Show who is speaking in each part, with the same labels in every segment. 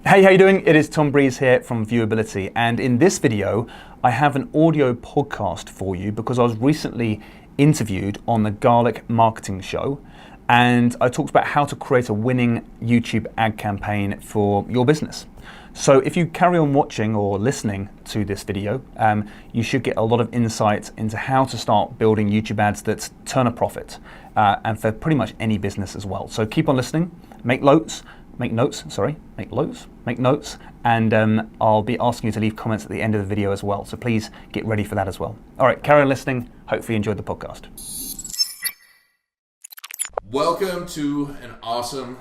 Speaker 1: Hey, how you doing? It is Tom Breeze here from Viewability, and in this video I have an audio podcast for you because I was recently interviewed on the Garlic Marketing Show, and I talked about how to create a winning YouTube ad campaign for your business. So if you carry on watching or listening to this video, you should get a lot of insight into how to start building YouTube ads that turn a profit, and for pretty much any business as well. So keep on listening, make notes, and I'll be asking you to leave comments at the end of the video as well. So please get ready for that as well. All right, carry on listening. Hopefully you enjoyed the podcast.
Speaker 2: Welcome to an awesome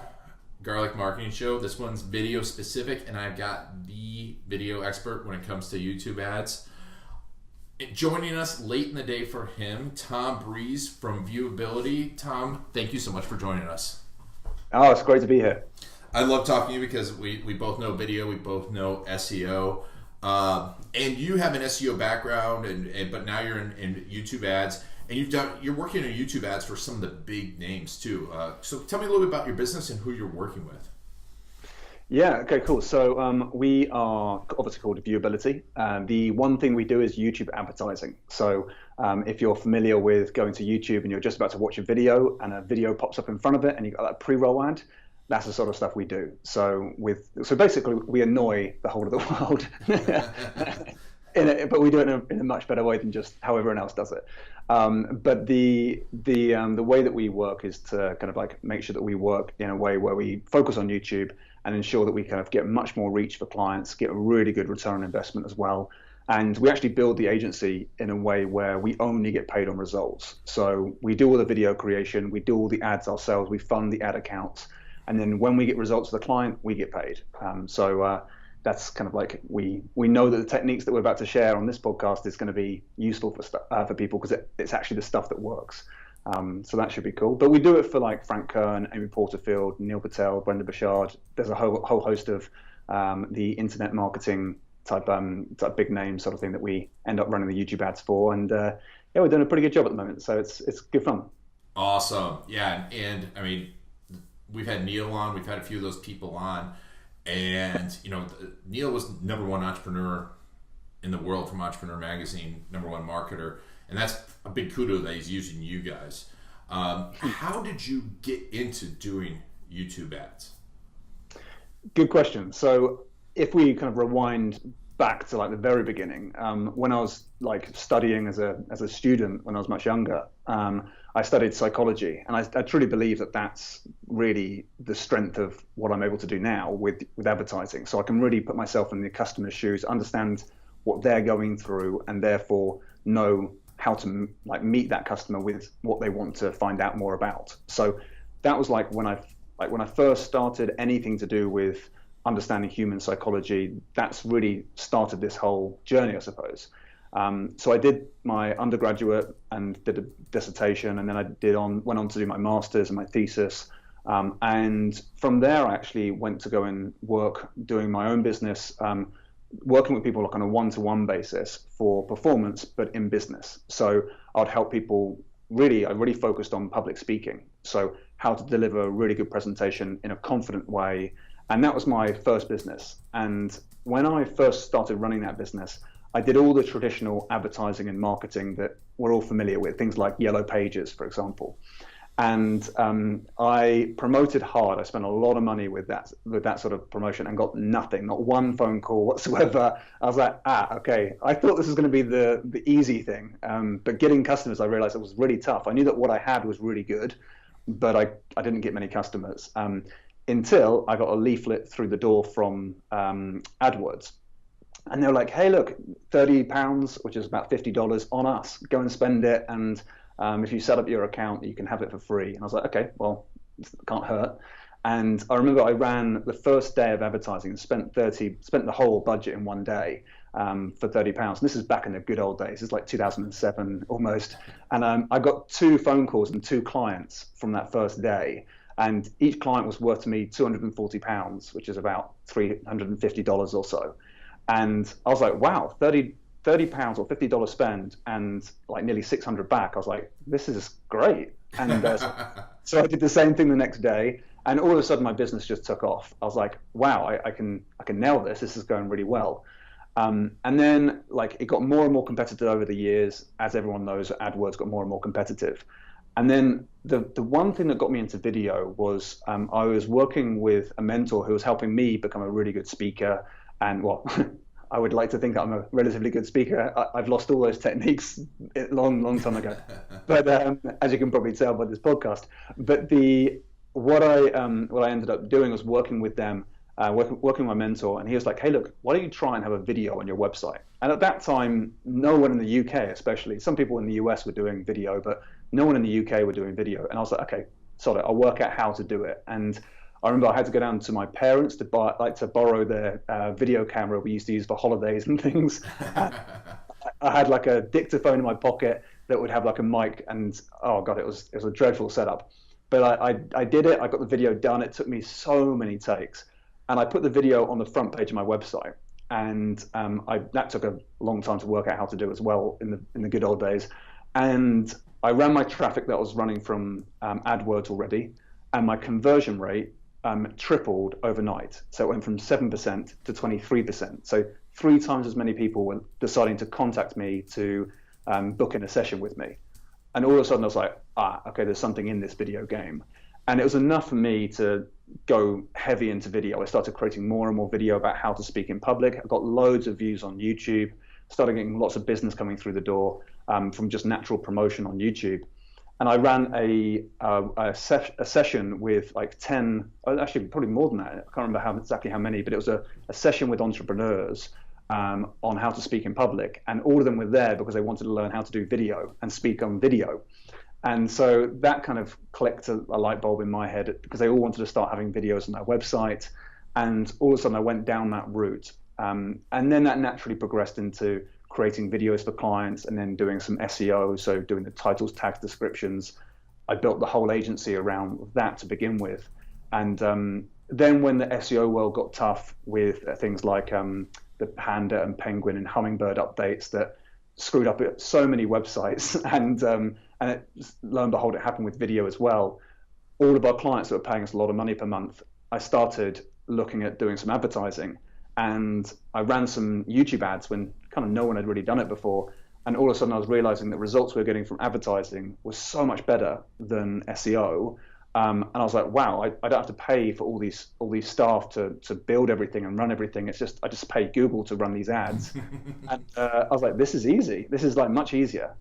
Speaker 2: Garlic Marketing Show. This one's video specific, and I've got the video expert when it comes to YouTube ads. Joining us late in the day for him, Tom Breeze from Viewability. Tom, thank you so much for joining us.
Speaker 3: Oh, it's great to be here.
Speaker 2: I love talking to you because we both know video, we both know SEO, and you have an SEO background, but now you're in YouTube ads, and you're working on YouTube ads for some of the big names too. So tell me a little bit about your business and who you're working with.
Speaker 3: Yeah, okay, cool. So we are obviously called Viewability. The one thing we do is YouTube advertising. So if you're familiar with going to YouTube and you're just about to watch a video and a video pops up in front of it and you've got that pre-roll ad, that's the sort of stuff we do. So basically we annoy the whole of the world, but we do it in a much better way than just how everyone else does it. But the way that we work is to kind of like make sure that we work in a way where we focus on YouTube and ensure that we kind of get much more reach for clients, get a really good return on investment as well. And we actually build the agency in a way where we only get paid on results. So we do all the video creation, we do all the ads ourselves, we fund the ad accounts, and then when we get results for the client, we get paid. That's kind of like we know that the techniques that we're about to share on this podcast is going to be useful for people because it's actually the stuff that works. So that should be cool. But we do it for like Frank Kern, Amy Porterfield, Neil Patel, Brenda Burchard. There's a whole host of the internet marketing type big name sort of thing that we end up running the YouTube ads for. And yeah, we're doing a pretty good job at the moment. So it's good fun.
Speaker 2: Awesome. Yeah. And I mean, we've had Neil on, we've had a few of those people on. And, you know, Neil was #1 entrepreneur in the world from Entrepreneur Magazine, #1 marketer. And that's a big kudo that he's using you guys. How did you get into doing YouTube ads?
Speaker 3: Good question. So if we kind of rewind back to like the very beginning, when I was like studying as a student when I was much younger, I studied psychology, and I truly believe that that's really the strength of what I'm able to do now with advertising. So I can really put myself in the customer's shoes, understand what they're going through, and therefore know how to like meet that customer with what they want to find out more about. So that was like when I first started anything to do with understanding human psychology. That's really started this whole journey, I suppose. So I did my undergraduate and did a dissertation, and then I went on to do my master's and my thesis. And from there, I actually went to go and work doing my own business, working with people like on a one-to-one basis for performance, but in business. So I'd help people I really focused on public speaking. So how to deliver a really good presentation in a confident way. And that was my first business. And when I first started running that business, I did all the traditional advertising and marketing that we're all familiar with, things like Yellow Pages, for example. And I promoted hard. I spent a lot of money with that sort of promotion and got nothing, not one phone call whatsoever. I was like, okay. I thought this was going to be the easy thing, but getting customers, I realized it was really tough. I knew that what I had was really good, but I didn't get many customers until I got a leaflet through the door from AdWords. And they were like, hey, look, £30, which is about $50 on us. Go and spend it, and if you set up your account, you can have it for free. And I was like, okay, well, it can't hurt. And I remember I ran the first day of advertising and spent the whole budget in one day for £30. And this is back in the good old days. It's like 2007 almost. And I got 2 phone calls and 2 clients from that first day. And each client was worth to me £240, which is about $350 or so. And I was like, wow, £30 or $50 spend and like nearly 600 back. I was like, this is great. And so I did the same thing the next day. And all of a sudden, my business just took off. I was like, wow, I can nail this. This is going really well. And then like it got more and more competitive over the years. As everyone knows, AdWords got more and more competitive. And then the one thing that got me into video was I was working with a mentor who was helping me become a really good speaker. And well, I would like to think that I'm a relatively good speaker. I've lost all those techniques a long time ago. But as you can probably tell by this podcast. But what I ended up doing was working with them, working with my mentor, and he was like, hey, look, why don't you try and have a video on your website? And at that time, no one in the UK especially, some people in the US were doing video, but no one in the UK were doing video. And I was like, okay, sorry, I'll work out how to do it. And I remember I had to go down to my parents to borrow their video camera we used to use for holidays and things. I had like a dictaphone in my pocket that would have like a mic, and oh god, it was a dreadful setup. But I did it. I got the video done. It took me so many takes, and I put the video on the front page of my website. And that took a long time to work out how to do as well in the good old days. And I ran my traffic that was running from AdWords already, and my conversion rate tripled overnight. So it went from 7% to 23%. So 3 times as many people were deciding to contact me to book in a session with me. And all of a sudden I was like, okay, there's something in this video game. And it was enough for me to go heavy into video. I started creating more and more video about how to speak in public. I got loads of views on YouTube, started getting lots of business coming through the door from just natural promotion on YouTube. And I ran a session with like 10, actually probably more than that. I can't remember exactly how many, but it was a session with entrepreneurs on how to speak in public. And all of them were there because they wanted to learn how to do video and speak on video. And so that kind of clicked a light bulb in my head because they all wanted to start having videos on their website. And all of a sudden I went down that route. And then that naturally progressed into creating videos for clients and then doing some SEO, so doing the titles, tags, descriptions. I built the whole agency around that to begin with. And then when the SEO world got tough with things like the Panda and Penguin and Hummingbird updates that screwed up so many websites, and it, lo and behold, it happened with video as well. All of our clients that were paying us a lot of money per month, I started looking at doing some advertising. And I ran some YouTube ads when kind of no one had really done it before. And all of a sudden I was realizing that results we were getting from advertising was so much better than SEO. And I was like, wow, I don't have to pay for all these staff to build everything and run everything. It's just, I just pay Google to run these ads. And I was like, this is easy. This is like much easier.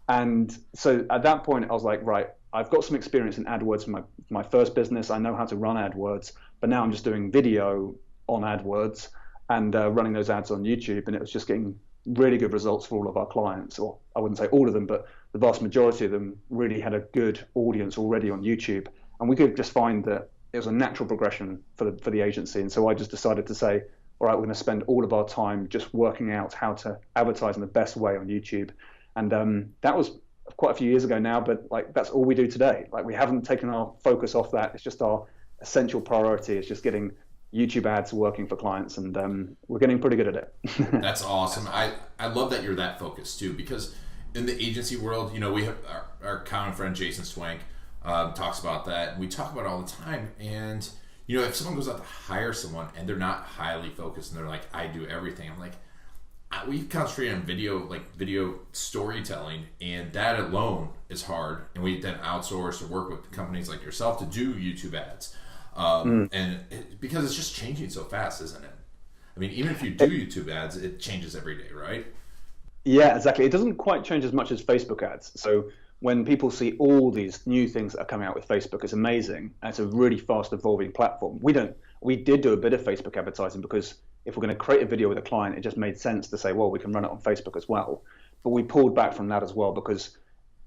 Speaker 3: And so at that point I was like, right, I've got some experience in AdWords from my first business. I know how to run AdWords, but now I'm just doing video on AdWords and running those ads on YouTube, and it was just getting really good results for all of our clients. Or I wouldn't say all of them, but the vast majority of them really had a good audience already on YouTube, and we could just find that it was a natural progression for the agency. And so I just decided to say, all right, we're going to spend all of our time just working out how to advertise in the best way on YouTube. And that was quite a few years ago now, but like that's all we do today. Like we haven't taken our focus off that. It's just our essential priority is just getting YouTube ads working for clients, and we're getting pretty good at it.
Speaker 2: That's awesome. I love that you're that focused too, because in the agency world, you know, we have our common friend Jason Swank talks about that, and we talk about it all the time. And you know, if someone goes out to hire someone and they're not highly focused and they're like, I do everything, I'm like, we concentrate on video storytelling, and that alone is hard. And we then outsource or work with companies like yourself to do YouTube ads. Because it's just changing so fast, isn't it? I mean, even if you do YouTube ads, it changes every day, right?
Speaker 3: Yeah, exactly. It doesn't quite change as much as Facebook ads. So when people see all these new things that are coming out with Facebook, it's amazing. And it's a really fast evolving platform. We did do a bit of Facebook advertising because if we're going to create a video with a client, it just made sense to say, well, we can run it on Facebook as well. But we pulled back from that as well because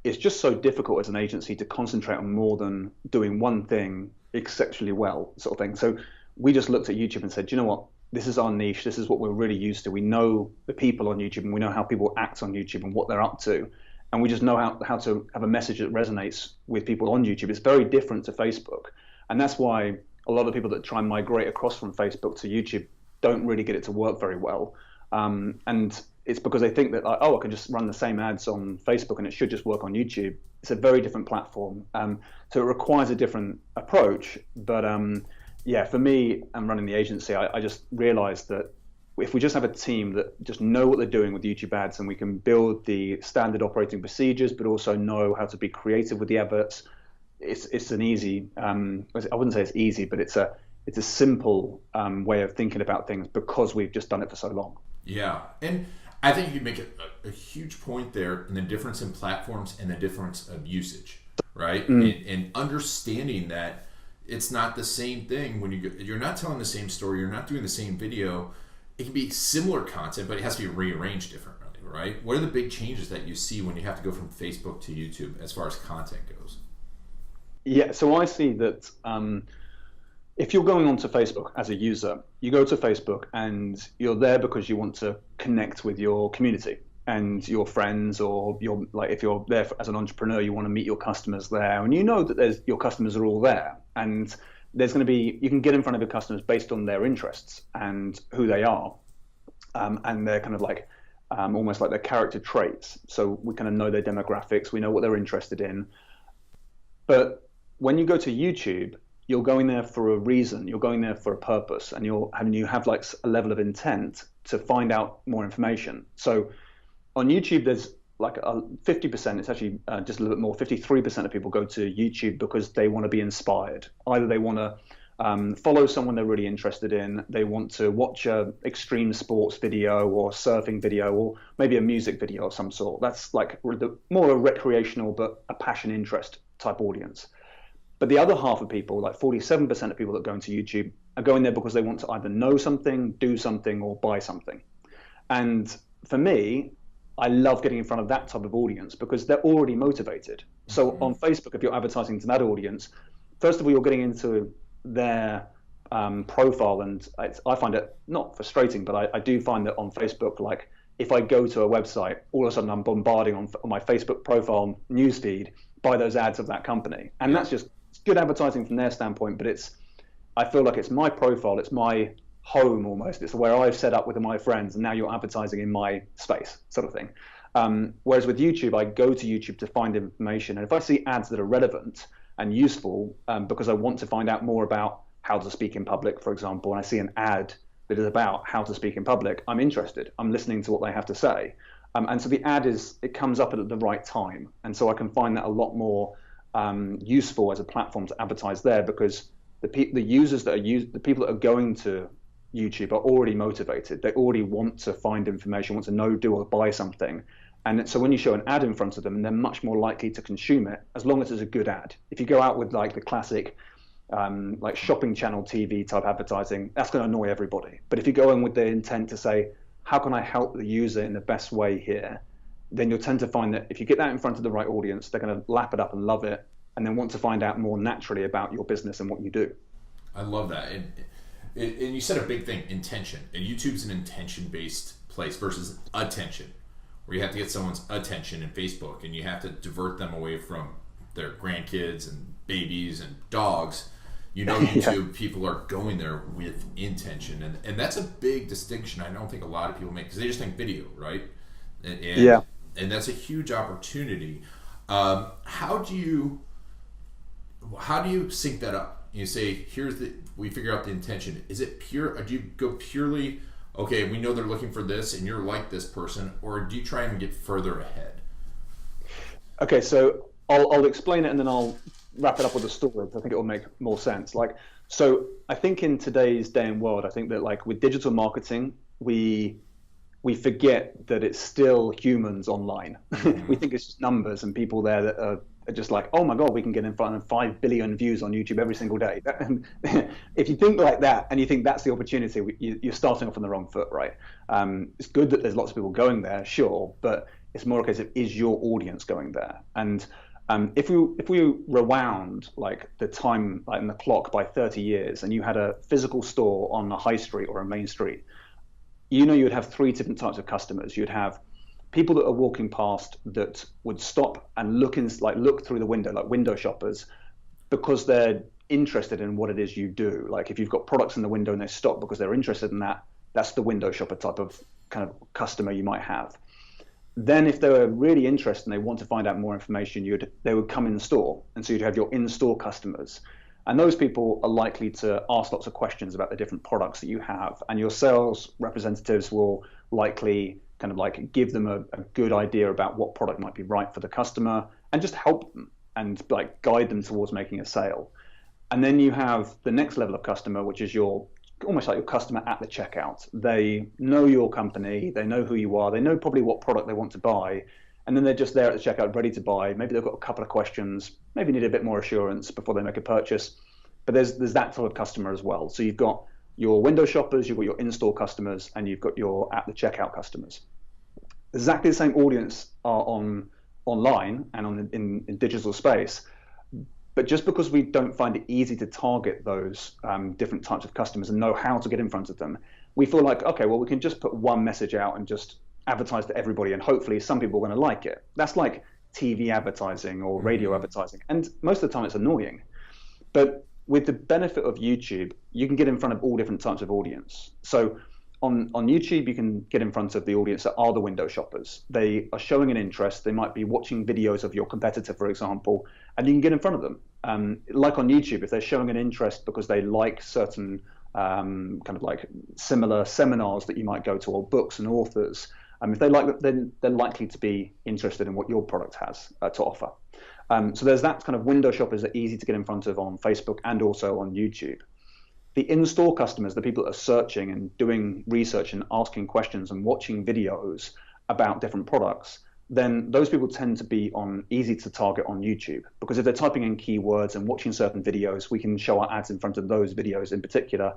Speaker 3: it's just so difficult as an agency to concentrate on more than doing one thing exceptionally well, sort of thing. So we just looked at YouTube and said, you know what, this is our niche. This is what we're really used to. We know the people on YouTube, and we know how people act on YouTube and what they're up to. And we just know how to have a message that resonates with people on YouTube. It's very different to Facebook. And that's why a lot of people that try and migrate across from Facebook to YouTube don't really get it to work very well. And it's because they think that like, oh, I can just run the same ads on Facebook and it should just work on YouTube. It's a very different platform, so it requires a different approach. But yeah, for me, I'm running the agency. I just realized that if we just have a team that just know what they're doing with YouTube ads, and we can build the standard operating procedures, but also know how to be creative with the adverts, it's an easy. I wouldn't say it's easy, but it's a simple way of thinking about things because we've just done it for so long.
Speaker 2: Yeah, and I think you make a huge point there in the difference in platforms and the difference of usage, right? And understanding that it's not the same thing when you're not telling the same story, you're not doing the same video. It can be similar content, but it has to be rearranged differently, right? What are the big changes that you see when you have to go from Facebook to YouTube as far as content goes?
Speaker 3: Yeah, so I see that if you're going onto Facebook as a user, you go to Facebook and you're there because you want to connect with your community and your friends, or if you're there as an entrepreneur, you want to meet your customers there, and you know that your customers are all there, and there's going to be, you can get in front of your customers based on their interests and who they are, and they're kind of like almost like their character traits. So we kind of know their demographics, we know what they're interested in. But when you go to YouTube, you're going there for a reason, you're going there for a purpose, and you have like a level of intent to find out more information. So on YouTube, there's like 50%, it's actually just a little bit more, 53% of people go to YouTube because they want to be inspired. Either they want to follow someone they're really interested in, they want to watch a extreme sports video or surfing video, or maybe a music video of some sort. That's like more a recreational but a passion interest type audience. But the other half of people, like 47% of people that go into YouTube, are going there because they want to either know something, do something, or buy something. And for me, I love getting in front of that type of audience because they're already motivated. So on Facebook, if you're advertising to that audience, first of all, you're getting into their profile, and I find it not frustrating, but I do find that on Facebook, like if I go to a website, all of a sudden I'm bombarding on my Facebook profile newsfeed by those ads of that company, and that's just good advertising from their standpoint. But I feel like it's my profile, it's my home almost. It's where I've set up with my friends, and now you're advertising in my space, sort of thing. Whereas with YouTube, I go to YouTube to find information, and if I see ads that are relevant and useful, because I want to find out more about how to speak in public, for example, and I see an ad that is about how to speak in public, I'm interested. I'm listening to what they have to say, and so the ad it comes up at the right time, and so I can find that a lot more useful as a platform to advertise there, because the users that the people that are going to YouTube are already motivated. They already want to find information, want to know, do, or buy something. And so when you show an ad in front of them, they're much more likely to consume it, as long as it's a good ad. If you go out with like the classic like shopping channel TV type advertising, that's going to annoy everybody. But if you go in with the intent to say, how can I help the user in the best way here, then you'll tend to find that if you get that in front of the right audience, they're going to lap it up and love it, and then want to find out more naturally about your business and what you do.
Speaker 2: I love that. And you said a big thing, intention. And YouTube's an intention-based place versus attention, where you have to get someone's attention in Facebook, and you have to divert them away from their grandkids and babies and dogs. YouTube, people are going there with intention. And that's a big distinction I don't think a lot of people make, because they just think video, right? And that's a huge opportunity. How do you sync that up? You say, we figure out the intention. Is it pure, or do you go purely, okay, we know they're looking for this and you're like this person, or do you try and get further ahead?
Speaker 3: Okay, so I'll explain it and then I'll wrap it up with a story. I think it will make more sense. So I think in today's day and world, I think that like with digital marketing, we forget that it's still humans online. We think it's just numbers and people there that are just like, oh my God, we can get in front of 5 billion views on YouTube every single day. And if you think like that and you think that's the opportunity, you're starting off on the wrong foot, right? It's good that there's lots of people going there, sure, but it's more a case of, is your audience going there? And if we rewound like the time, like in the clock by 30 years, and you had a physical store on a high street or a main street, you would have three different types of customers. You'd have people that are walking past that would stop and look through the window, like window shoppers, because they're interested in what it is you do. Like if you've got products in the window and they stop because they're interested in that, that's the window shopper type of kind of customer you might have. Then if they were really interested and they want to find out more information, they would come in store. And so you'd have your in-store customers. And those people are likely to ask lots of questions about the different products that you have. And your sales representatives will likely kind of like give them a good idea about what product might be right for the customer and just help them and like guide them towards making a sale. And then you have the next level of customer, which is almost like your customer at the checkout. They know your company, they know who you are, they know probably what product they want to buy, and then they're just there at the checkout ready to buy. Maybe they've got a couple of questions, maybe need a bit more assurance before they make a purchase. But there's that sort of customer as well. So you've got your window shoppers, you've got your in-store customers, and you've got your at the checkout customers. Exactly the same audience are online and in digital space. But just because we don't find it easy to target those different types of customers and know how to get in front of them, we feel like, okay, well, we can just put one message out and just advertise to everybody, and hopefully some people are going to like it. That's like TV advertising or radio advertising. And most of the time it's annoying. But with the benefit of YouTube, you can get in front of all different types of audience. So on YouTube, you can get in front of the audience that are the window shoppers. They are showing an interest. They might be watching videos of your competitor, for example, and you can get in front of them. Like on YouTube, if they're showing an interest because they like certain kind of like similar seminars that you might go to, or books and authors, if they like that, then they're likely to be interested in what your product has to offer. So there's that kind of window shoppers that are easy to get in front of on Facebook and also on YouTube. The in-store customers, the people that are searching and doing research and asking questions and watching videos about different products, then those people tend to be easy to target on YouTube, because if they're typing in keywords and watching certain videos, we can show our ads in front of those videos in particular,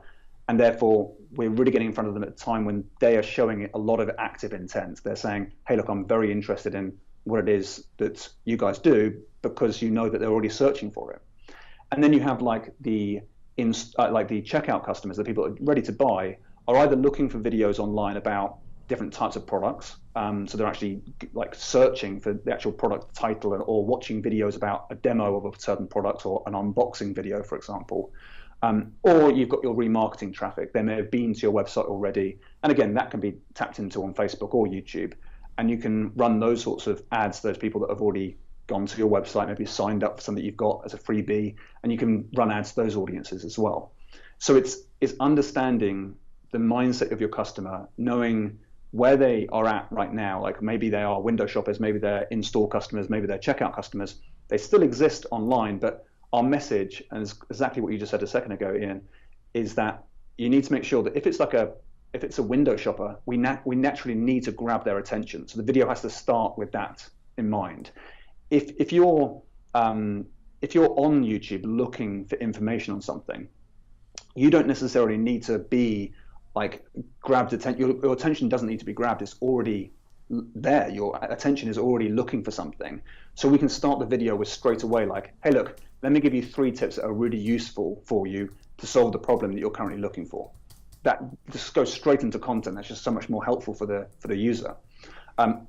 Speaker 3: and therefore we're really getting in front of them at a time when they are showing a lot of active intent. They're saying, hey, look, I'm very interested in what it is that you guys do, because you know that they're already searching for it. And then you have like the checkout customers, the people that are ready to buy, are either looking for videos online about different types of products, so they're actually like searching for the actual product title, or watching videos about a demo of a certain product or an unboxing video, for example. Or you've got your remarketing traffic. They may have been to your website already, and again, that can be tapped into on Facebook or YouTube, and you can run those sorts of ads to those people that have already gone to your website, maybe signed up for something you've got as a freebie, and you can run ads to those audiences as well. So it's understanding the mindset of your customer, knowing where they are at right now. Like maybe they are window shoppers, maybe they're in-store customers, maybe they're checkout customers. They still exist online, but our message, and it's exactly what you just said a second ago, Ian, is that you need to make sure that if it's a window shopper, we naturally need to grab their attention. So the video has to start with that in mind. If you're on YouTube looking for information on something, you don't necessarily need to be like grabbed attention. Your attention doesn't need to be grabbed. It's already there. Your attention is already looking for something. So we can start the video with straight away like, hey, look, let me give you 3 tips that are really useful for you to solve the problem that you're currently looking for. That just goes straight into content. That's just so much more helpful for the user.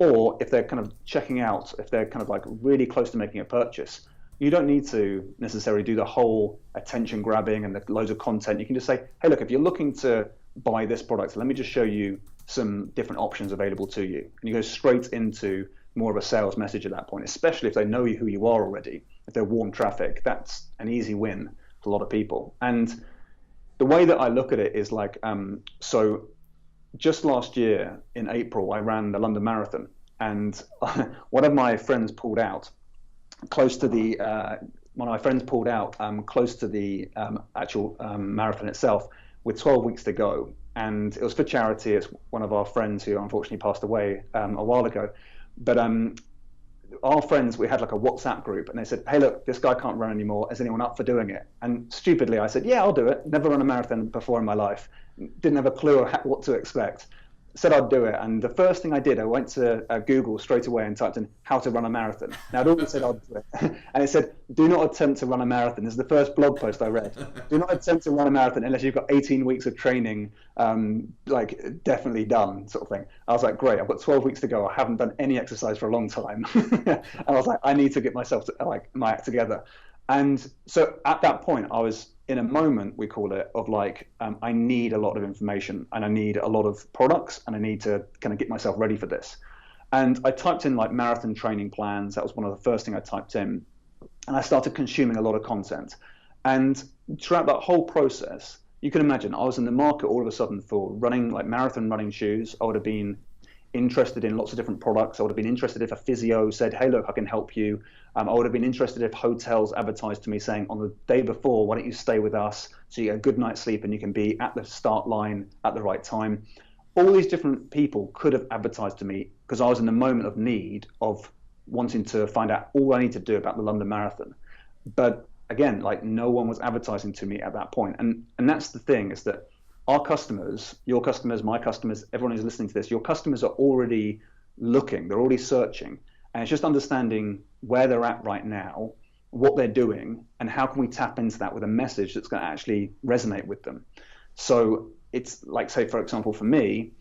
Speaker 3: Or if they're kind of checking out, if they're kind of like really close to making a purchase, you don't need to necessarily do the whole attention grabbing and the loads of content. You can just say, hey, look, if you're looking to buy this product, let me just show you some different options available to you. And you go straight into more of a sales message at that point, especially if they know who you are already. If they're warm traffic, that's an easy win for a lot of people. And the way that I look at it is like, so just last year in April, I ran the London Marathon, and one of my friends pulled out close to the actual marathon itself, with 12 weeks to go. And it was for charity. It's one of our friends who unfortunately passed away a while ago. But our friends, we had like a WhatsApp group, and they said, hey, look, this guy can't run anymore. Is anyone up for doing it? And stupidly, I said, yeah, I'll do it. Never run a marathon before in my life. Didn't have a clue what to expect. Said I'd do it. And the first thing I did, I went to Google straight away and typed in how to run a marathon. Now, I'd already said I'd do it. And it said, do not attempt to run a marathon. This is the first blog post I read. Do not attempt to run a marathon unless you've got 18 weeks of training, like definitely done, sort of thing. I was like, great, I've got 12 weeks to go. I haven't done any exercise for a long time. And I was like, I need to get myself my act together. And so at that point, I was in a moment, we call it, of like, I need a lot of information and I need a lot of products and I need to kind of get myself ready for this. And I typed in like marathon training plans. That was one of the first thing I typed in. And I started consuming a lot of content. And throughout that whole process, you can imagine I was in the market all of a sudden for running, like marathon running shoes. I would have been interested in lots of different products. I would have been interested if a physio said, hey, look, I can help you. I would have been interested if hotels advertised to me saying on the day before, why don't you stay with us so you get a good night's sleep and you can be at the start line at the right time. All these different people could have advertised to me because I was in the moment of need of wanting to find out all I need to do about the London Marathon. But again, like no one was advertising to me at that point. And that's the thing, is that our customers, your customers, my customers, everyone who's listening to this, your customers are already looking, they're already searching. And it's just understanding where they're at right now, what they're doing, and how can we tap into that with a message that's going to actually resonate with them. So it's like, say, for example, for me,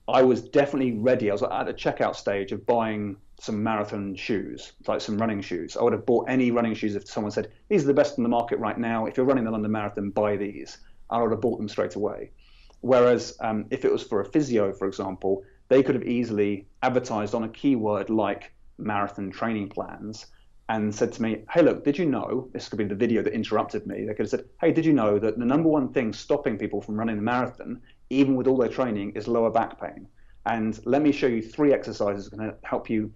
Speaker 3: I was definitely ready. I was at a checkout stage of buying some marathon shoes, like some running shoes. I would have bought any running shoes if someone said, these are the best in the market right now. If you're running the London Marathon, buy these. I would have bought them straight away. Whereas if it was for a physio, for example, they could have easily advertised on a keyword like marathon training plans and said to me, hey, look, did you know, this could be the video that interrupted me. They could have said, hey, did you know that the number one thing stopping people from running the marathon, even with all their training, is lower back pain? And let me show you 3 exercises that are going to help you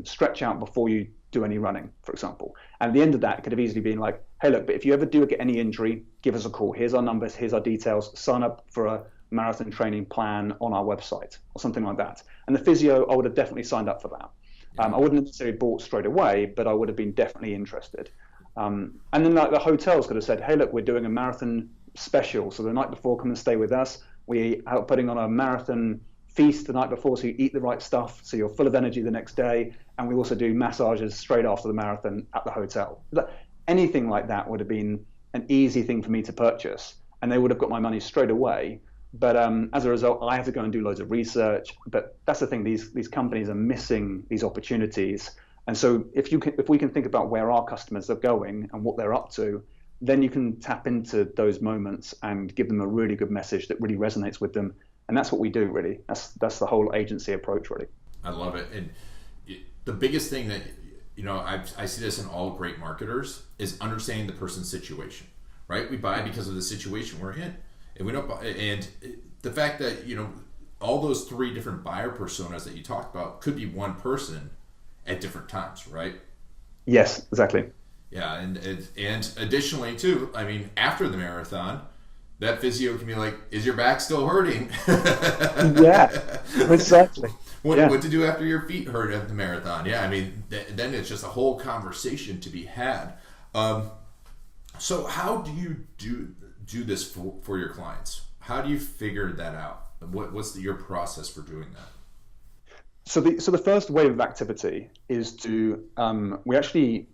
Speaker 3: stretch out before you do any running, for example. And at the end of that, it could have easily been like, hey, look, but if you ever do get any injury, give us a call. Here's our numbers, here's our details, sign up for a marathon training plan on our website or something like that. And the physio, I would have definitely signed up for that. I wouldn't necessarily bought straight away, but I would have been definitely interested. And then like the hotels could have said, hey, look, we're doing a marathon special. So the night before, come and stay with us. We are putting on a marathon feast the night before, so you eat the right stuff, so you're full of energy the next day. And we also do massages straight after the marathon at the hotel. Anything like that would have been an easy thing for me to purchase, and they would have got my money straight away. But as a result, I had to go and do loads of research. But that's the thing; these companies are missing these opportunities. And so if we can think about where our customers are going and what they're up to, then you can tap into those moments and give them a really good message that really resonates with them. And that's what we do, really. That's the whole agency approach, really.
Speaker 2: I love it. And the biggest thing that, I see this in all great marketers is understanding the person's situation, right? We buy because of the situation we're in. And we don't buy, and the fact that, all those 3 different buyer personas that you talked about could be one person at different times, right?
Speaker 3: Yes, exactly.
Speaker 2: Yeah. And additionally too, I mean, after the marathon, that physio can be like, is your back still hurting?
Speaker 3: Yeah, exactly.
Speaker 2: What to do after your feet hurt at the marathon? Yeah, I mean, then it's just a whole conversation to be had. So how do you do this for your clients? How do you figure that out? What's your process for doing that?
Speaker 3: So the first wave of activity is to we actually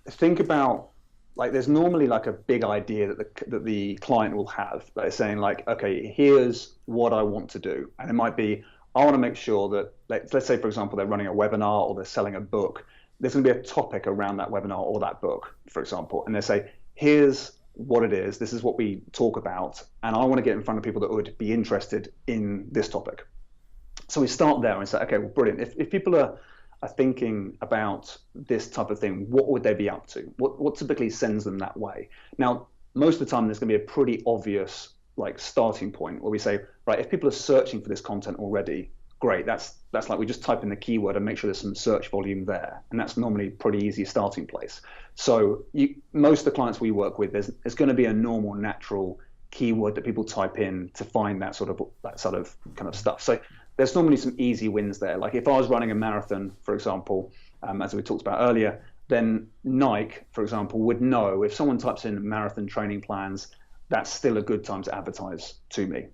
Speaker 3: think about, like, there's normally like a big idea that the client will have, that is saying like, okay, here's what I want to do. And it might be, I want to make sure that, let's say, for example, they're running a webinar or they're selling a book. There's going to be a topic around that webinar or that book, for example. And they say, here's what it is. This is what we talk about. And I want to get in front of people that would be interested in this topic. So we start there and say, okay, well, brilliant. If people are thinking about this type of thing, what would they be up to? What typically sends them that way? Now, most of the time, there's going to be a pretty obvious like starting point where we say, right, if people are searching for this content already, great. That's like we just type in the keyword and make sure there's some search volume there, and that's normally a pretty easy starting place. So most of the clients we work with, there's going to be a normal, natural keyword that people type in to find that sort of kind of stuff. So there's normally some easy wins there. Like if I was running a marathon, for example, as we talked about earlier, then Nike, for example, would know if someone types in marathon training plans, that's still a good time to advertise to me.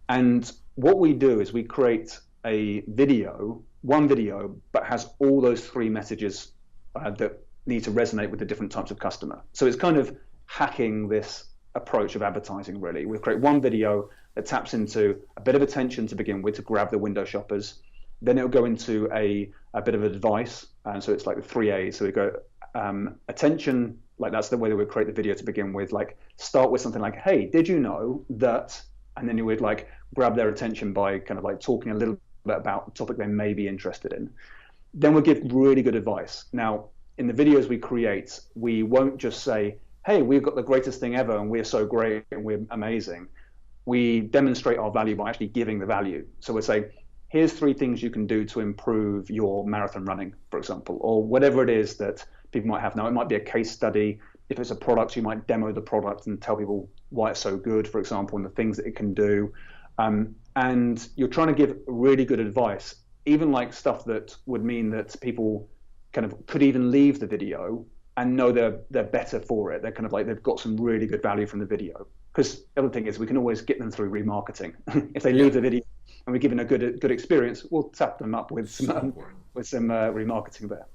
Speaker 3: And what we do is we create one video, but has all those 3 messages that need to resonate with the different types of customer. So it's kind of hacking this approach of advertising, really. We create one video that taps into a bit of attention to begin with to grab the window shoppers. Then it'll go into a bit of advice. And so it's like the 3 A's. So we go attention, Like that's the way that we create the video to begin with. Like start with something like, hey, did you know that? And then you would like grab their attention by kind of like talking a little bit about the topic they may be interested in. Then we'll give really good advice. Now, in the videos we create, we won't just say, hey, we've got the greatest thing ever and we're so great and we're amazing. We demonstrate our value by actually giving the value. So we'll say, here's 3 things you can do to improve your marathon running, for example, or whatever it is that people might have. Now, it might be a case study. If it's a product, you might demo the product and tell people why it's so good, for example, and the things that it can do. And you're trying to give really good advice, even like stuff that would mean that people kind of could even leave the video and know they're better for it. They're kind of like they've got some really good value from the video. Because the other thing is we can always get them through remarketing. If they leave the video and we're giving a good experience, we'll tap them up with some remarketing there.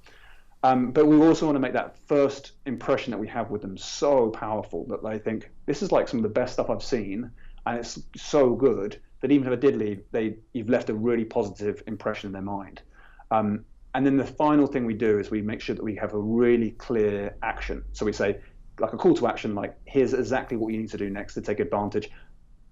Speaker 3: But we also want to make that first impression that we have with them so powerful that they think this is like some of the best stuff I've seen, and it's so good that even if I did leave, you've left a really positive impression in their mind. And then the final thing we do is we make sure that we have a really clear action. So we say, like a call to action, like here's exactly what you need to do next to take advantage,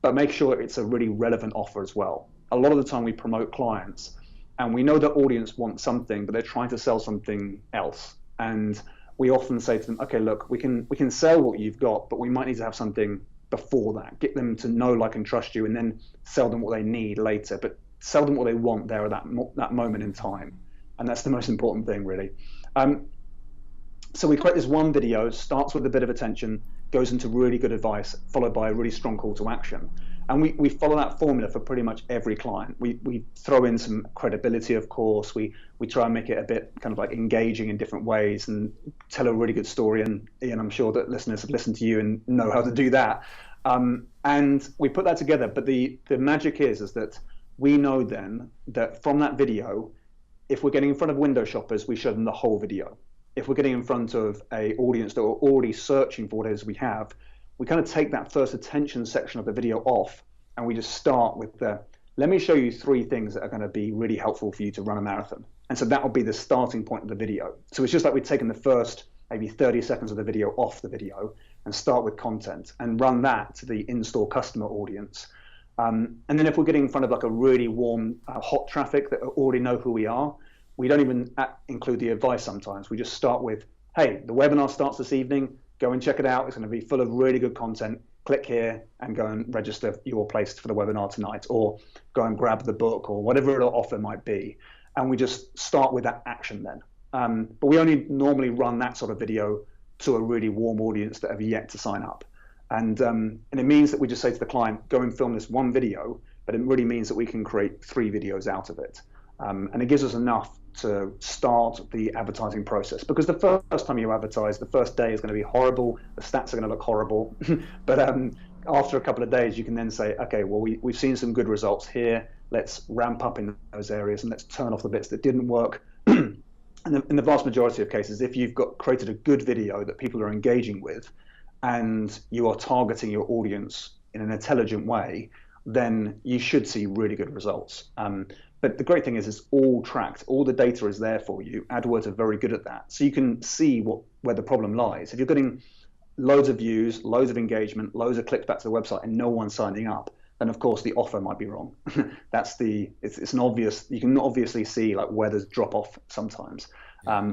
Speaker 3: but make sure it's a really relevant offer as well. A lot of the time we promote clients and we know the audience wants something, but they're trying to sell something else. And we often say to them, okay, look, we can sell what you've got, but we might need to have something before that. Get them to know, like, and trust you, and then sell them what they need later, but sell them what they want there at that moment in time. And that's the most important thing, really. So we create this one video, starts with a bit of attention, goes into really good advice, followed by a really strong call to action. And we follow that formula for pretty much every client. We throw in some credibility, of course. We try and make it a bit kind of like engaging in different ways and tell a really good story. And Ian, I'm sure that listeners have listened to you and know how to do that. And we put that together. But the magic is that we know then that from that video, if we're getting in front of window shoppers, we show them the whole video. If we're getting in front of an audience that are already searching for what it is we have, we kind of take that first attention section of the video off and we just start with let me show you 3 things that are going to be really helpful for you to run a marathon. And so that will be the starting point of the video. So it's just like we've taken the first maybe 30 seconds of the video off the video and start with content and run that to the in-store customer audience. And then if we're getting in front of like a really warm, hot traffic that already know who we are, we don't even include the advice sometimes. We just start with, hey, the webinar starts this evening. Go and check it out. It's going to be full of really good content. Click here and go and register your place for the webinar tonight, or go and grab the book, or whatever the offer might be. And we just start with that action then. But we only normally run that sort of video to a really warm audience that have yet to sign up. And it means that we just say to the client, go and film this one video, but it really means that we can create 3 videos out of it. And it gives us enough to start the advertising process, because the first time you advertise, the first day is going to be horrible. The stats are going to look horrible. But after a couple of days, you can then say, okay, well, we've seen some good results here. Let's ramp up in those areas and let's turn off the bits that didn't work. And in the vast majority of cases, if you've created a good video that people are engaging with and you are targeting your audience in an intelligent way, then you should see really good results. But the great thing is it's all tracked. All the data is there for you. AdWords are very good at that. So you can see where the problem lies. If you're getting loads of views, loads of engagement, loads of clicks back to the website and no one's signing up, then of course the offer might be wrong. It's an obvious, you can obviously see like where there's drop off sometimes.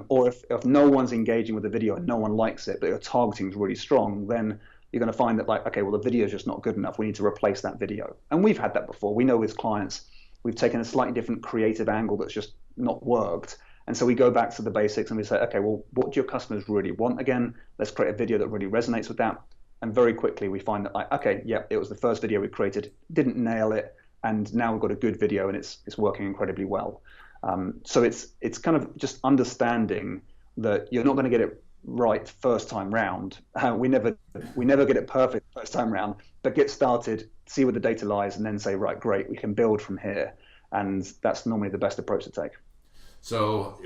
Speaker 3: Or if no one's engaging with the video and no one likes it, but your targeting is really strong, then you're going to find that like, okay, well, the video is just not good enough. We need to replace that video. And we've had that before. We know with clients, we've taken a slightly different creative angle that's just not worked. And so we go back to the basics and we say, okay, well, what do your customers really want again? Let's create a video that really resonates with that. And very quickly we find that like, okay, yeah, it was the first video we created, didn't nail it. And now we've got a good video and it's working incredibly well. So it's kind of just understanding that you're not going to get it right first time round. We never get it perfect first time round, but get started, see where the data lies, and then say, right, great, we can build from here. And that's normally the best approach to take.
Speaker 2: So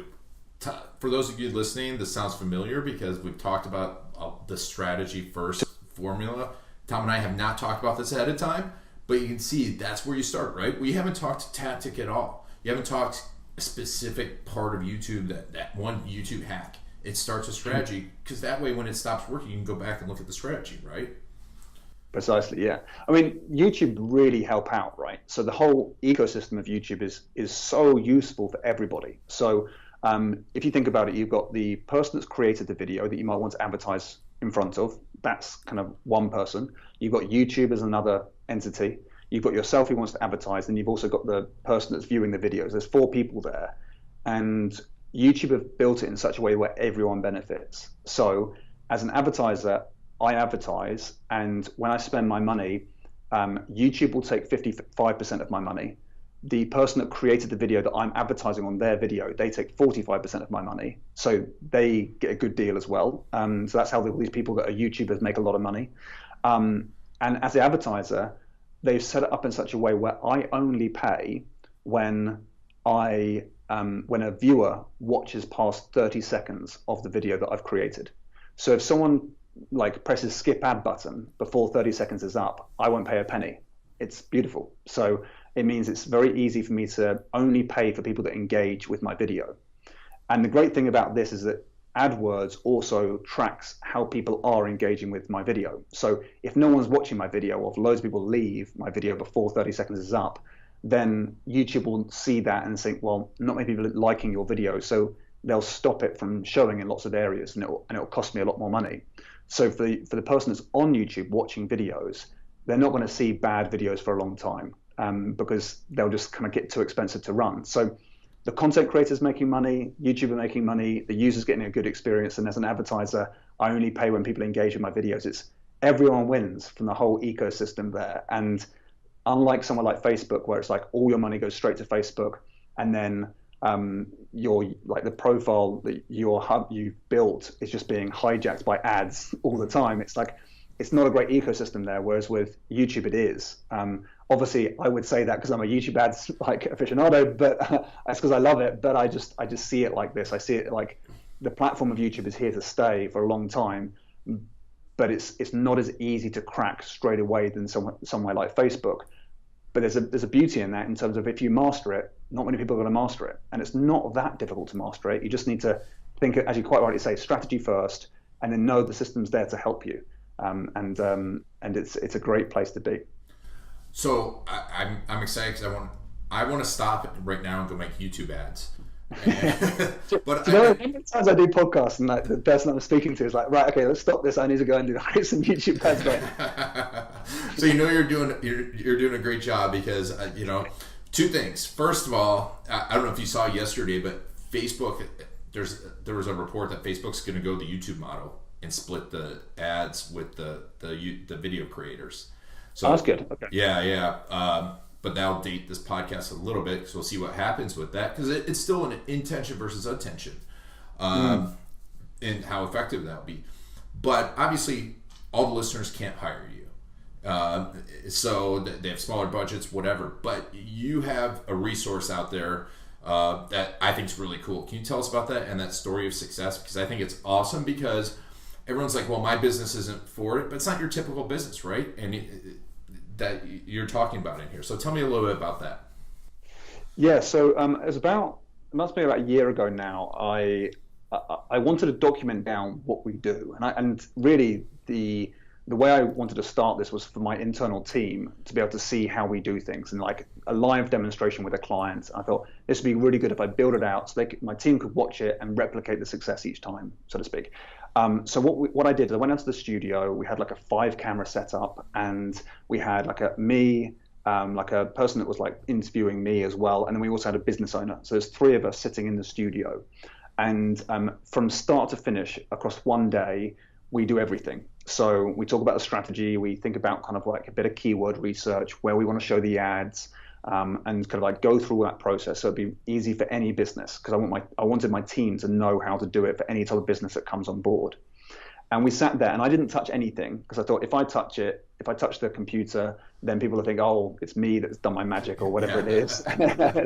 Speaker 2: for those of you listening, this sounds familiar because we've talked about the strategy first formula. Tom and I have not talked about this ahead of time, but you can see that's where you start, right? We haven't talked tactic at all. You haven't talked a specific part of YouTube, that one YouTube hack. it starts a strategy, because that way when it stops working, you can go back and look at the strategy, right?
Speaker 3: Precisely, yeah. I mean, YouTube really help out, right? So the whole ecosystem of YouTube is so useful for everybody. So if you think about it, you've got the person that's created the video that you might want to advertise in front of. That's kind of one person. You've got YouTube as another entity. You've got yourself who wants to advertise, and you've also got the person that's viewing the videos. There's 4 people there, and YouTube have built it in such a way where everyone benefits. So as an advertiser, I advertise, and when I spend my money, YouTube will take 55% of my money. The person that created the video that I'm advertising on their video, they take 45% of my money. So they get a good deal as well. So that's how these people that are YouTubers make a lot of money. And as the advertiser, they've set it up in such a way where I only pay when when a viewer watches past 30 seconds of the video that I've created. So if someone like presses skip ad button before 30 seconds is up, I won't pay a penny. It's beautiful. So it means it's very easy for me to only pay for people that engage with my video. And the great thing about this is that AdWords also tracks how people are engaging with my video. So if no one's watching my video, or if loads of people leave my video before 30 seconds is up, then YouTube will see that and think, well, not many people are liking your video, so they'll stop it from showing in lots of areas, and it'll cost me a lot more money. So for the person that's on YouTube watching videos, they're not going to see bad videos for a long time, because they'll just kind of get too expensive to run. So the content creator's making money, YouTube are making money, the user's getting a good experience, and as an advertiser, I only pay when people engage with my videos. It's everyone wins from the whole ecosystem there. And unlike somewhere like Facebook, where it's like all your money goes straight to Facebook, and then your like the profile that you've built is just being hijacked by ads all the time. It's like it's not a great ecosystem there. Whereas with YouTube, it is. Obviously, I would say that because I'm a YouTube ads like aficionado, but that's because I love it. But I just see it like this. I see it like the platform of YouTube is here to stay for a long time, but it's not as easy to crack straight away than somewhere like Facebook. But there's a beauty in that in terms of if you master it, not many people are going to master it, and it's not that difficult to master it. You just need to think, as you quite rightly say, strategy first, and then know the system's there to help you. And it's a great place to be.
Speaker 2: So I'm excited because I want to stop right now and go make YouTube ads. But
Speaker 3: do you know, how many times I do podcasts and like the person I'm speaking to is like, right, okay, let's stop this. I need to go and create some YouTube ads.
Speaker 2: So you're doing a great job because two things. First of all, I don't know if you saw yesterday, but Facebook, there was a report that Facebook's going to go the YouTube model and split the ads with the video creators. So
Speaker 3: that's good. Okay.
Speaker 2: Yeah. But that'll date this podcast a little bit because we'll see what happens with that, because it's still an intention versus attention, and how effective that'll be. But obviously, all the listeners can't hire you, so they have smaller budgets, whatever. But you have a resource out there that I think is really cool. Can you tell us about that and that story of success? Because I think it's awesome, because everyone's like, well, my business isn't for it, but it's not your typical business, right? And that you're talking about in here. So tell me a little bit about that.
Speaker 3: Yeah, so it must be about a year ago now, I wanted to document down what we do. And really the way I wanted to start this was for my internal team to be able to see how we do things, and like a live demonstration with a client. I thought this would be really good if I build it out so my team could watch it and replicate the success each time, so to speak. So what I did is I went out to the studio. We had like a 5-camera setup, and we had like like a person that was like interviewing me as well, and then we also had a business owner. So there's 3 of us sitting in the studio, and from start to finish across one day, we do everything. So we talk about the strategy. We think about kind of like a bit of keyword research, where we want to show the ads, and kind of like go through that process so it'd be easy for any business, because I wanted my team to know how to do it for any type of business that comes on board. And we sat there, and I didn't touch anything, because I thought if I touch the computer, then people will think, oh, it's me that's done my magic or whatever it is.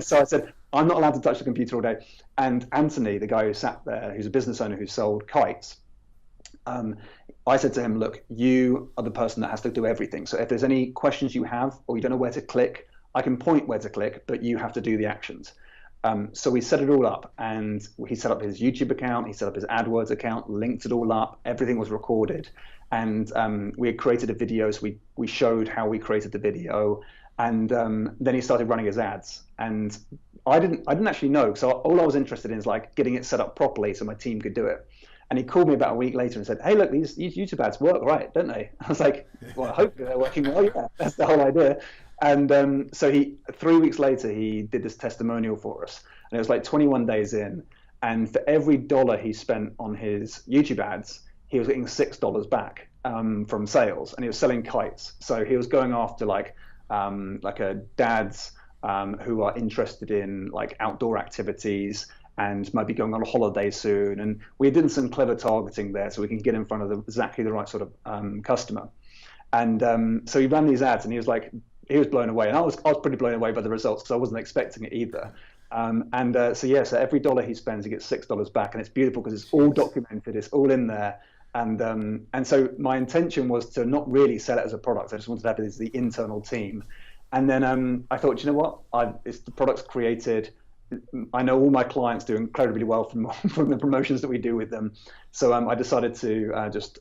Speaker 3: So I said, I'm not allowed to touch the computer all day. And Anthony, the guy who sat there, who's a business owner who sold kites, I said to him, look, you are the person that has to do everything. So if there's any questions you have, or you don't know where to click, I can point where to click, but you have to do the actions. So we set it all up, and he set up his YouTube account, he set up his AdWords account, linked it all up, everything was recorded. And we had created a video, so we showed how we created the video. And then he started running his ads. And I didn't actually know, so all I was interested in is like getting it set up properly so my team could do it. And he called me about a week later and said, hey, look, these YouTube ads work right, don't they? I was like, well, I hope they're working well. Yeah, that's the whole idea. And so 3 weeks later, he did this testimonial for us. And it was like 21 days in. And for every dollar he spent on his YouTube ads, he was getting $6 back from sales. And he was selling kites. So he was going after like a dads who are interested in like outdoor activities and might be going on a holiday soon. And we did some clever targeting there so we can get in front of exactly the right sort of customer. And so he ran these ads, and he was blown away. And I was pretty blown away by the results because I wasn't expecting it either. So every dollar he spends, he gets $6 back. And it's beautiful because it's all documented, it's all in there. And so my intention was to not really sell it as a product. I just wanted to have it as the internal team. And then I thought, you know what? It's the product's created. I know all my clients do incredibly well from the promotions that we do with them. So I decided to just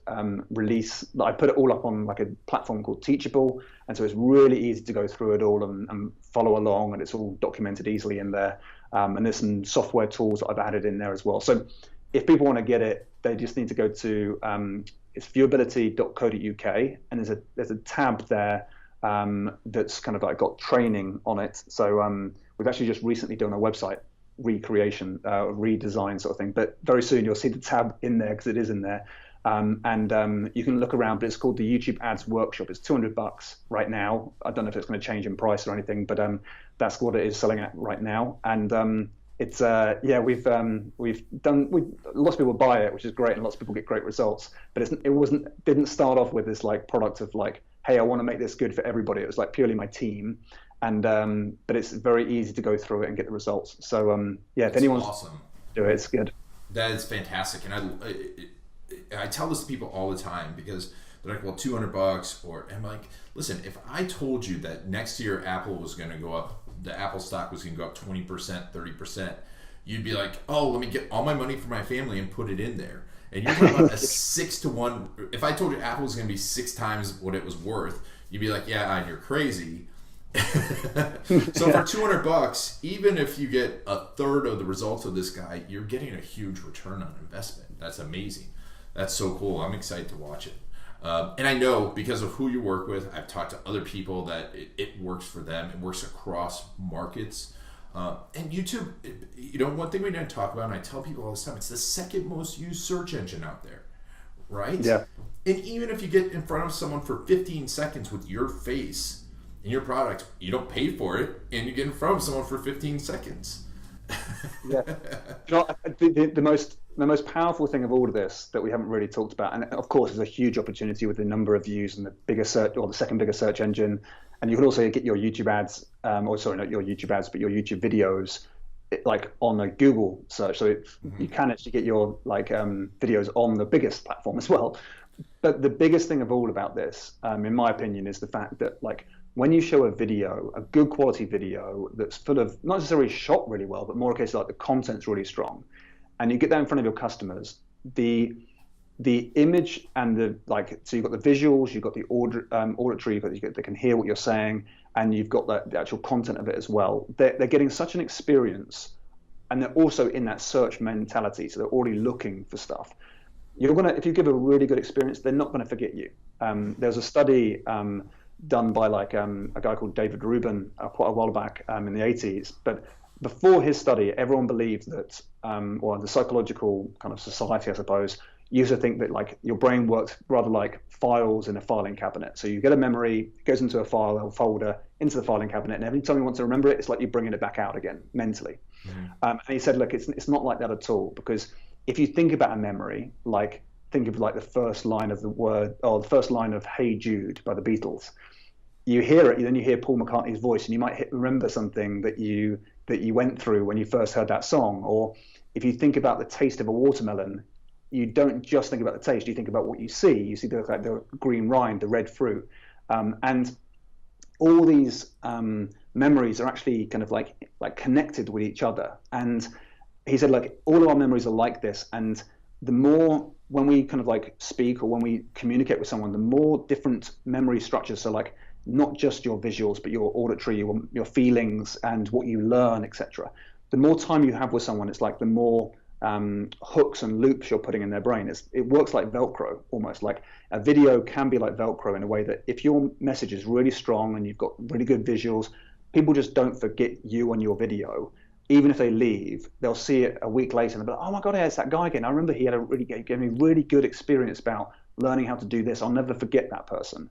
Speaker 3: release. I put it all up on like a platform called Teachable, and so it's really easy to go through it all and follow along, and it's all documented easily in there. And there's some software tools that I've added in there as well. So if people want to get it, they just need to go to it's viewability.co.uk, and there's a tab there that's kind of like got training on it. So we've actually just recently done a website recreation, redesign sort of thing. But very soon you'll see the tab in there because it is in there. And you can look around, but it's called the YouTube Ads Workshop. It's $200 right now. I don't know if it's going to change in price or anything, but that's what it is selling at right now. And it's we've done lots of people buy it, which is great, and lots of people get great results. But didn't start off with this like product of like, hey, I want to make this good for everybody. It was like purely my team. And but it's very easy to go through it and get the results. So if anyone's
Speaker 2: awesome.
Speaker 3: Do it, it's good.
Speaker 2: That is fantastic, and I tell this to people all the time because they're like, well, $200, or I'm like, listen, if I told you that next year Apple was going to go up, the Apple stock was going to go up 20%, 30%, you'd be like, oh, let me get all my money for my family and put it in there. And you're talking about a 6-to-1. If I told you Apple was going to be 6 times what it was worth, you'd be like, yeah, you're crazy. So for $200, even if you get a third of the results of this guy, you're getting a huge return on investment. That's amazing. That's so cool. I'm excited to watch it. And I know because of who you work with, I've talked to other people that it works for them. It works across markets. And YouTube, one thing we didn't talk about, and I tell people all the time, it's the second most used search engine out there, right?
Speaker 3: Yeah.
Speaker 2: And even if you get in front of someone for 15 seconds with your face in your product, you don't pay for it, and you get in front of someone for 15 seconds.
Speaker 3: Yeah. The most powerful thing of all of this that we haven't really talked about, and of course, there's a huge opportunity with the number of views and the biggest search, or the second biggest search engine, and you can also get your YouTube ads, not your YouTube ads, but your YouTube videos, like on a Google search. So you can actually get your videos on the biggest platform as well. But the biggest thing of all about this, in my opinion, is the fact that when you show a video, a good quality video that's full of, not necessarily shot really well, but more a case like the content's really strong, and you get that in front of your customers, the image and so you've got the visuals, you've got the auditory, they can hear what you're saying, and you've got the actual content of it as well. They're getting such an experience, and they're also in that search mentality, so they're already looking for stuff. If you give a really good experience, they're not going to forget you. There's a study done by a guy called David Rubin quite a while back in the 80s. But before his study, everyone believed that, or the psychological kind of society, I suppose, used to think that your brain worked rather like files in a filing cabinet. So you get a memory, it goes into a file or folder, into the filing cabinet, and every time you want to remember it, it's like you're bringing it back out again mentally. And he said, look, it's not like that at all, because if you think about a memory, think of the first line of the word, or the first line of Hey Jude by the Beatles. You hear it, then you hear Paul McCartney's voice, and you might remember something that you went through when you first heard that song. Or if you think about the taste of a watermelon, you don't just think about the taste, you think about what you see. You see the green rind, the red fruit. And all these memories are actually kind of like connected with each other. And he said, like, all of our memories are like this, and the more when we kind of like speak or when we communicate with someone, the more different memory structures, so like not just your visuals but your auditory, your feelings and what you learn, etc., the more time you have with someone, it's like the more hooks and loops you're putting in their brain. It works like Velcro, almost. Like a video can be like Velcro in a way that if your message is really strong and you've got really good visuals, people just don't forget you on your video. Even if they leave, they'll see it a week later and they'll be like, oh my God, yeah, it's that guy again. I remember he gave me really good experience about learning how to do this. I'll never forget that person.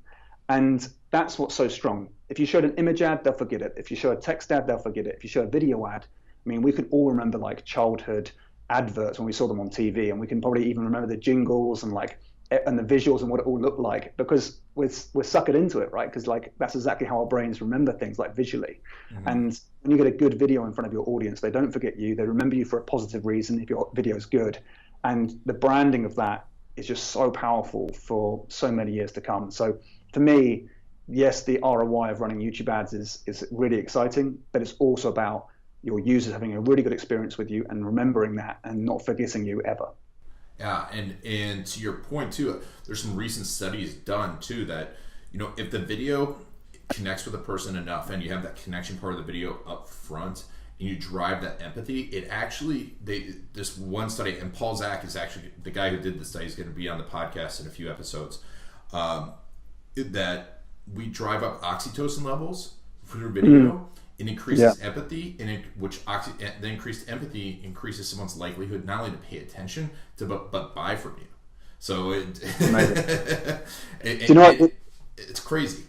Speaker 3: And that's what's so strong. If you showed an image ad, they'll forget it. If you show a text ad, they'll forget it. If you show a video ad, I mean, we can all remember like childhood adverts when we saw them on TV, and we can probably even remember the jingles and the visuals and what it all looked like, because we're suckered into it, right? Because like that's exactly how our brains remember things, like visually. Mm-hmm. And when you get a good video in front of your audience, they don't forget you. They remember you for a positive reason if your video is good. And the branding of that is just so powerful for so many years to come. So for me, yes, the ROI of running YouTube ads is really exciting, but it's also about your users having a really good experience with you and remembering that and not forgetting you ever.
Speaker 2: Yeah, and to your point too, there's some recent studies done too that, if the video connects with a person enough and you have that connection part of the video up front and you drive that empathy, it actually, this one study, and Paul Zak is actually the guy who did the study, is going to be on the podcast in a few episodes, that we drive up oxytocin levels through video. It increases empathy, and the increased empathy increases someone's likelihood not only to pay attention to but buy from you. So it's crazy.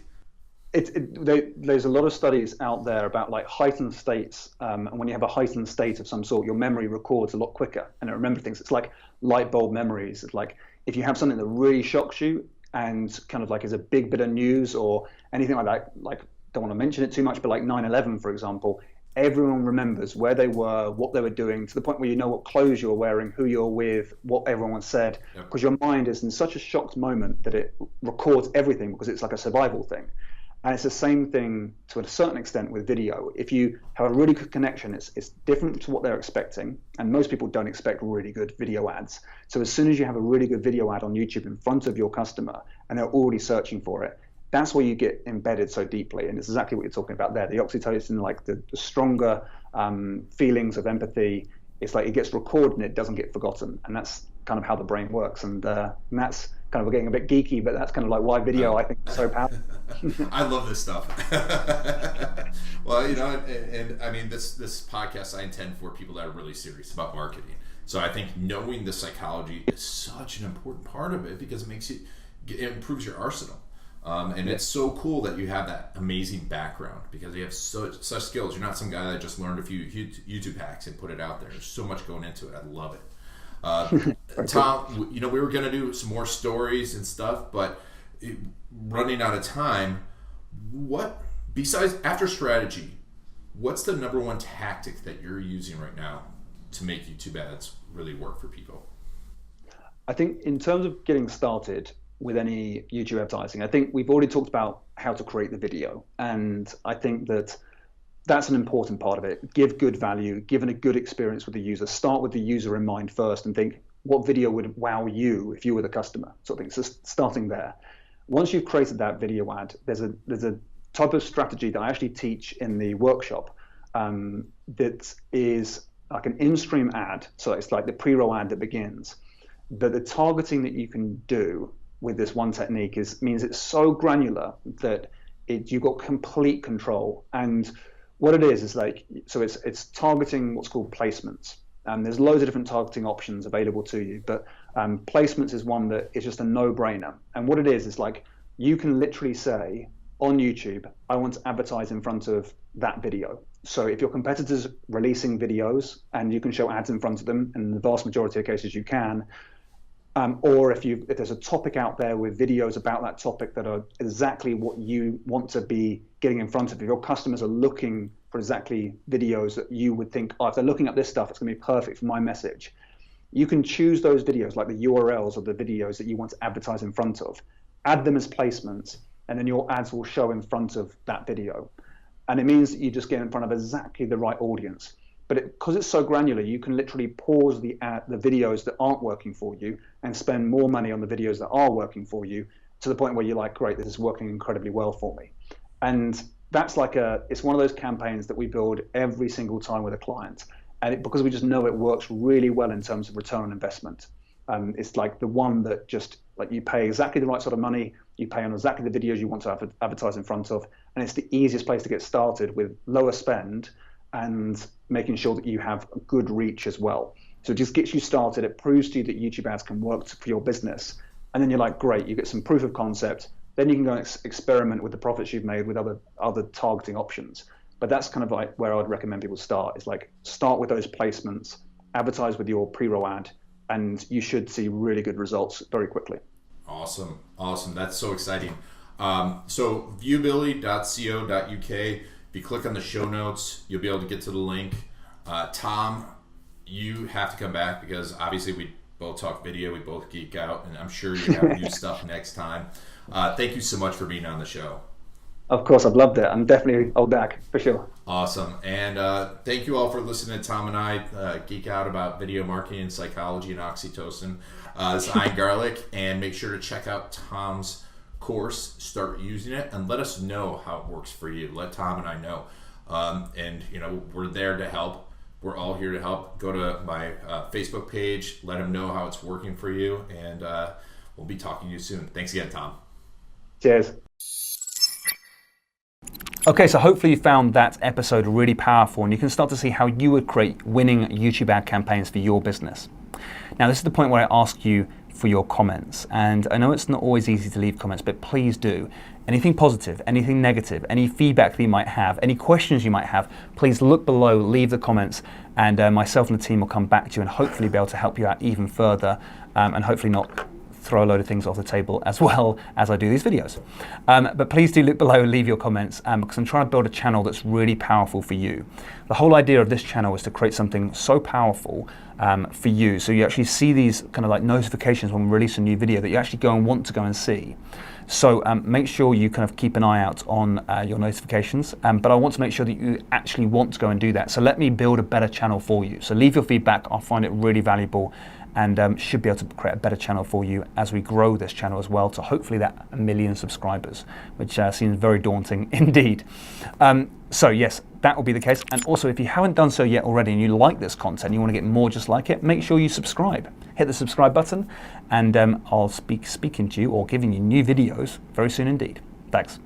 Speaker 3: There's a lot of studies out there about like heightened states, and when you have a heightened state of some sort, your memory records a lot quicker and it remembers things. It's like light bulb memories. It's like if you have something that really shocks you and kind of like is a big bit of news or anything like that, like, don't want to mention it too much, but like 9/11, for example, everyone remembers where they were, what they were doing, to the point where you know what clothes you're wearing, who you're with, what everyone said, because your mind is in such a shocked moment that it records everything because it's like a survival thing. And it's the same thing to a certain extent with video. If you have a really good connection, it's different to what they're expecting, and most people don't expect really good video ads. So as soon as you have a really good video ad on YouTube in front of your customer and they're already searching for it, that's where you get embedded so deeply. And it's exactly what you're talking about there. The oxytocin, like the stronger feelings of empathy, it's like it gets recorded and it doesn't get forgotten. And that's kind of how the brain works. And that's kind of getting a bit geeky, but that's kind of like why video, I think, is so powerful.
Speaker 2: I love this stuff. Well, and I mean, this podcast I intend for people that are really serious about marketing. So I think knowing the psychology is such an important part of it because it improves your arsenal. And it's so cool that you have that amazing background because you have such skills. You're not some guy that just learned a few YouTube hacks and put it out there. There's so much going into it. I love it. Tom, we were going to do some more stories and stuff, but running out of time, what, besides after strategy, what's the number one tactic that you're using right now to make YouTube ads really work for people?
Speaker 3: I think in terms of getting started with any YouTube advertising, I think we've already talked about how to create the video. And I think that's an important part of it. Give good value, given a good experience with the user. Start with the user in mind first and think, what video would wow you if you were the customer, sort of thing. So starting there. Once you've created that video ad, there's a type of strategy that I actually teach in the workshop that is like an in-stream ad. So it's like the pre-roll ad that begins. But the targeting that you can do with this one technique means it's so granular that you've got complete control. And what it is like, so it's targeting what's called placements. There's loads of different targeting options available to you, but placements is one that is just a no-brainer. And what it is like you can literally say on YouTube, I want to advertise in front of that video. So if your competitor's releasing videos and you can show ads in front of them, and in the vast majority of cases you can, or if there's a topic out there with videos about that topic that are exactly what you want to be getting in front of, if your customers are looking for exactly videos that you would think, oh, if they're looking up this stuff, it's going to be perfect for my message. You can choose those videos, like the URLs of the videos that you want to advertise in front of, add them as placements, and then your ads will show in front of that video. And it means that you just get in front of exactly the right audience. But because it's so granular, you can literally pause the videos that aren't working for you and spend more money on the videos that are working for you, to the point where you're like, great, this is working incredibly well for me. And that's it's one of those campaigns that we build every single time with a client. And because we just know it works really well in terms of return on investment. It's like the one that just, like, you pay exactly the right sort of money, you pay on exactly the videos you want to advertise in front of, and it's the easiest place to get started with lower spend and making sure that you have a good reach as well. So it just gets you started. It proves to you that YouTube ads can work for your business. And then you're like, great, you get some proof of concept. Then you can go and experiment with the profits you've made with other targeting options. But that's kind of like where I would recommend people start. Is like, start with those placements, advertise with your pre-roll ad, and you should see really good results very quickly.
Speaker 2: Awesome. That's so exciting. So viewability.co.uk. If you click on the show notes, you'll be able to get to the link. Tom, you have to come back, because obviously we both talk video, we both geek out, and I'm sure you have new stuff next time. Thank you so much for being on the show.
Speaker 3: Of course, I've loved it. I'm definitely back for sure.
Speaker 2: Awesome. And thank you all for listening to Tom and I geek out about video marketing and psychology and oxytocin. This is Iron Garlic, and make sure to check out Tom's course, start using it, and let us know how it works for you. Let Tom and I know. And we're there to help. We're all here to help. Go to my Facebook page, let him know how it's working for you, and we'll be talking to you soon. Thanks again, Tom.
Speaker 3: Cheers.
Speaker 1: Okay, so hopefully you found that episode really powerful, and you can start to see how you would create winning YouTube ad campaigns for your business. Now, this is the point where I ask you for your comments, and I know it's not always easy to leave comments, but please do. Anything positive, anything negative, any feedback that you might have, any questions you might have, please look below, leave the comments, and myself and the team will come back to you and hopefully be able to help you out even further, and hopefully not throw a load of things off the table as well as I do these videos. But please do look below and leave your comments, because I'm trying to build a channel that's really powerful for you. The whole idea of this channel is to create something so powerful for you, so you actually see these kind of like notifications when we release a new video that you actually go and want to go and see. So make sure you kind of keep an eye out on your notifications, but I want to make sure that you actually want to go and do that. So let me build a better channel for you. So leave your feedback, I'll find it really valuable, and should be able to create a better channel for you as we grow this channel as well to hopefully that 1 million subscribers, which seems very daunting indeed. So yes, that will be the case. And also, if you haven't done so yet already and you like this content, you want to get more just like it, make sure you subscribe. Hit the subscribe button, and I'll speaking to you or giving you new videos very soon indeed. Thanks.